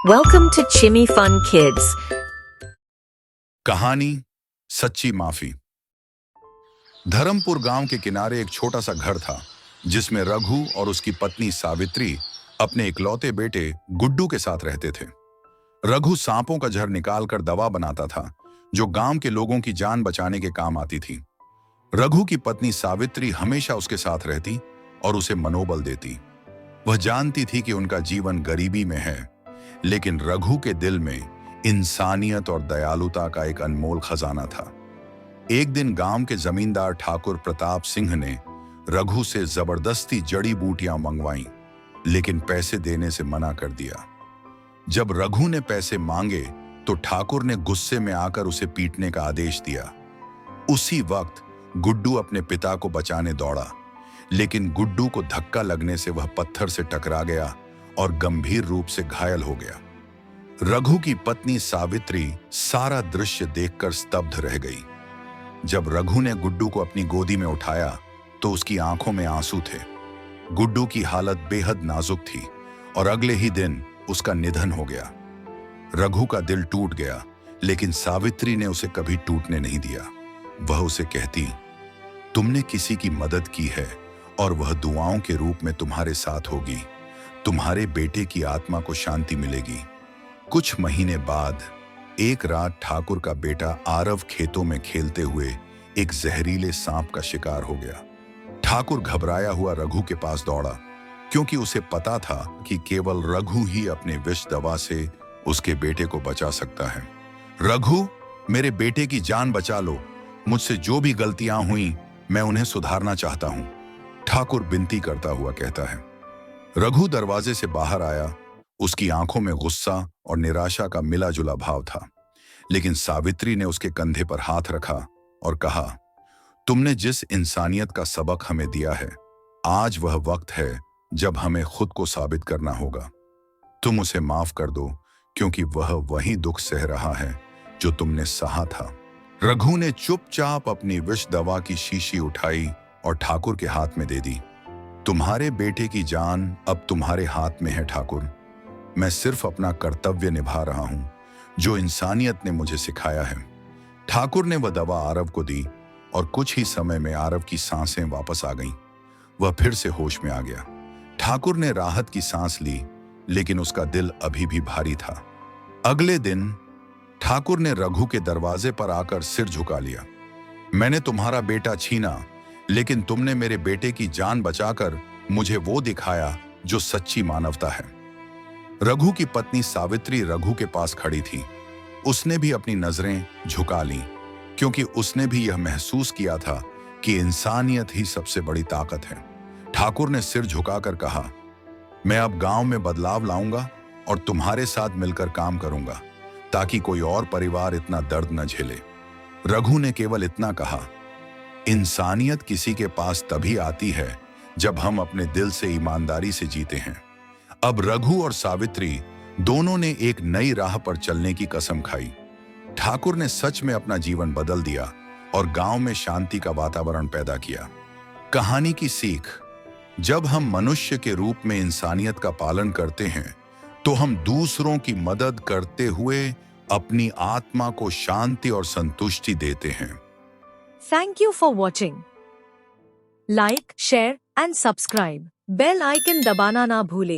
Welcome to Chimmy Fun Kids. कहानी सच्ची माफी। धर्मपुर गांव के किनारे एक छोटा सा घर था जिसमें रघु और उसकी पत्नी सावित्री अपने इकलौते बेटे गुड्डू के साथ रहते थे। रघु सांपों का जहर निकालकर दवा बनाता था जो गांव के लोगों की जान बचाने के काम आती थी। रघु की पत्नी सावित्री हमेशा उसके साथ रहती और उसे मनोबल देती। वह जानती थी कि उनका जीवन गरीबी में है, लेकिन रघु के दिल में इंसानियत और दयालुता का एक अनमोल खजाना था। एक दिन गांव के जमींदार ठाकुर प्रताप सिंह ने रघु से जबरदस्ती जड़ी बूटियां मंगवाईं, लेकिन पैसे देने से मना कर दिया। जब रघु ने पैसे मांगे तो ठाकुर ने गुस्से में आकर उसे पीटने का आदेश दिया। उसी वक्त गुड्डू अपने पिता को बचाने दौड़ा, लेकिन गुड्डू को धक्का लगने से वह पत्थर से टकरा गया और गंभीर रूप से घायल हो गया। रघु की पत्नी सावित्री सारा दृश्य देखकर स्तब्ध रह गई। जब रघु ने गुड्डू को अपनी गोदी में उठाया तो उसकी आंखों में आंसू थे। गुड्डू की हालत बेहद नाजुक थी और अगले ही दिन उसका निधन हो गया। रघु का दिल टूट गया, लेकिन सावित्री ने उसे कभी टूटने नहीं दिया। वह उसे कहती, तुमने किसी की मदद की है और वह दुआओं के रूप में तुम्हारे साथ होगी। तुम्हारे बेटे की आत्मा को शांति मिलेगी। कुछ महीने बाद एक रात ठाकुर का बेटा आरव खेतों में खेलते हुए एक जहरीले सांप का शिकार हो गया। ठाकुर घबराया हुआ रघु के पास दौड़ा, क्योंकि उसे पता था कि केवल रघु ही अपने विष दवा से उसके बेटे को बचा सकता है। रघु, मेरे बेटे की जान बचा लो। मुझसे जो भी गलतियां हुई मैं उन्हें सुधारना चाहता हूं, ठाकुर विनती करता हुआ कहता है। रघु दरवाजे से बाहर आया। उसकी आंखों में गुस्सा और निराशा का मिला जुला भाव था, लेकिन सावित्री ने उसके कंधे पर हाथ रखा और कहा, तुमने जिस इंसानियत का सबक हमें दिया है, आज वह वक्त है जब हमें खुद को साबित करना होगा। तुम उसे माफ कर दो, क्योंकि वह वही दुख सह रहा है जो तुमने सहा था। रघु ने चुपचाप अपनी विष दवा की शीशी उठाई और ठाकुर के हाथ में दे दी। तुम्हारे बेटे की जान अब तुम्हारे हाथ में है ठाकुर। मैं सिर्फ अपना कर्तव्य निभा रहा हूं, जो इंसानियत ने मुझे सिखाया है। ठाकुर ने वह दवा आरव को दी और कुछ ही समय में आरव की सांसें वापस आ गईं। वह फिर से होश में आ गया। ठाकुर ने राहत की सांस ली, लेकिन उसका दिल अभी भी भारी था। अगले दिन ठाकुर ने रघु के दरवाजे पर आकर सिर झुका लिया। मैंने तुम्हारा बेटा छीना, लेकिन तुमने मेरे बेटे की जान बचाकर मुझे वो दिखाया जो सच्ची मानवता है। रघु की पत्नी सावित्री रघु के पास खड़ी थी। उसने भी अपनी नजरें झुका लीं, क्योंकि उसने भी यह महसूस किया था कि इंसानियत ही सबसे बड़ी ताकत है। ठाकुर ने सिर झुकाकर कहा, मैं अब गांव में बदलाव लाऊंगा और तुम्हारे साथ मिलकर काम करूंगा, ताकि कोई और परिवार इतना दर्द न झेले। रघु ने केवल इतना कहा, इंसानियत किसी के पास तभी आती है जब हम अपने दिल से ईमानदारी से जीते हैं। अब रघु और सावित्री दोनों ने एक नई राह पर चलने की कसम खाई। ठाकुर ने सच में अपना जीवन बदल दिया और गांव में शांति का वातावरण पैदा किया। कहानी की सीख, जब हम मनुष्य के रूप में इंसानियत का पालन करते हैं तो हम दूसरों की मदद करते हुए अपनी आत्मा को शांति और संतुष्टि देते हैं। Thank you for watching. Like, share and subscribe. Bell icon दबाना ना भूले।